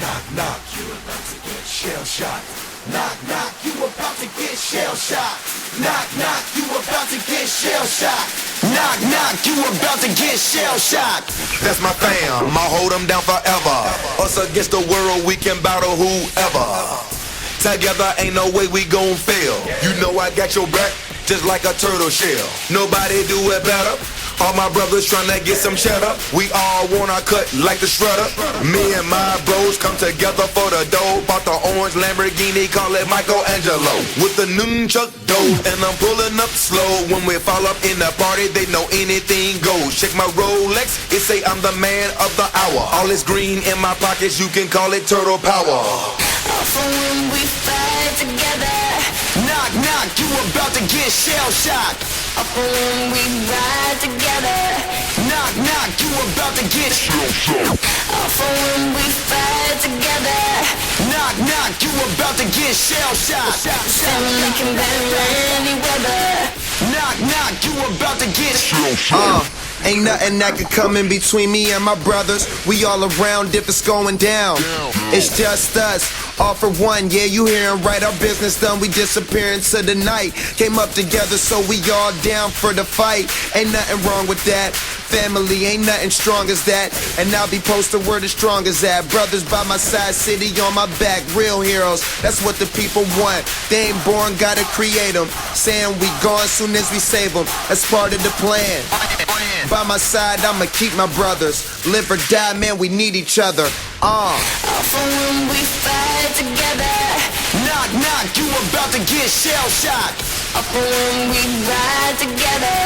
Knock, knock, you about to get shell shocked. Knock, knock, you about to get shell shocked. Knock, knock, you about to get shell shocked. Knock, knock, you about to get shell shocked. That's my fam, I'll hold them down forever. Us against the world, we can battle whoever. Together ain't no way we gon' fail. You know I got your back, just like a turtle shell. Nobody do it better. All my brothers tryna get some cheddar. We all want our cut like the shredder. Me and my bros come together for the dough. Bought the orange Lamborghini, call it Michelangelo. With the nunchuck dough, and I'm pulling up slow. When we fall up in the party, they know anything goes. Check my Rolex, it say I'm the man of the hour. All this green in my pockets, you can call it turtle power. For when we fight together. Knock, knock, you about to get shell shocked. For when we ride together. Knock, knock, you about to get shell shocked. For when we fight together. Knock, knock, you about to get shell shocked. Family can bear any weather. Knock, knock, you about to get shell shocked. Ain't nothing that could come in between me and my brothers. We all around if it's going down. It's just us, all for one. Yeah, you hearin' right, our business done. We disappear into the night. Came up together, so we all down for the fight. Ain't nothing wrong with that. Family ain't nothing strong as that. And I'll be posted where the strong as that. Brothers by my side, city on my back. Real heroes, that's what the people want. They ain't born, gotta create them. Saying we gone soon as we save them. That's part of the plan. By my side, I'ma keep my brothers. Live or die, man, we need each other. For when we fight together. Knock, knock, you about to get shell shocked. For when we ride together.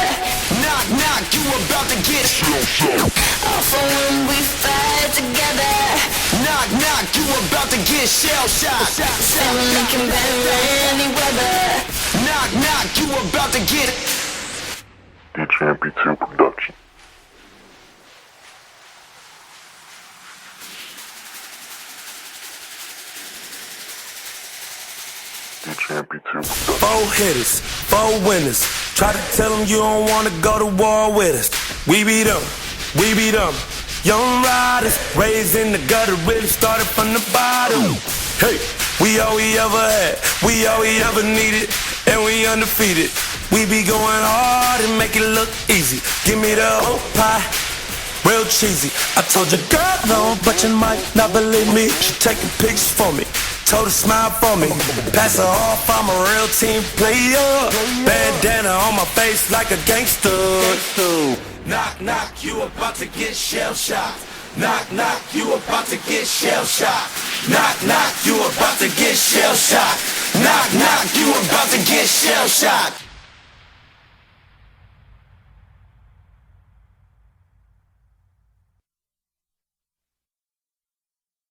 Knock, knock, you about to get shell shocked. For when we fight together. Knock, knock, you about to get shell shocked. Family can bear any weather. Knock, knock, you about to get DJ MP2 Production. DJ MP2 Production. 4 hitters, 4 winners. Try to tell them you don't wanna go to war with us. We beat them, we beat them. Young riders, raised in the gutter, really started from the bottom. Hey, we all we ever had, we all we ever needed, and we undefeated. We be going hard and make it look easy. Give me the whole pie, real cheesy. I told your girl no, but you might not believe me. She taking pictures for me, told her smile for me. Pass her off, I'm a real team player. Bandana on my face like a gangster. Knock, knock, you about to get shell shocked. Knock, knock, you about to get shell shocked. Knock, knock, you about to get shell shocked. Knock, knock, you about to get shell shocked.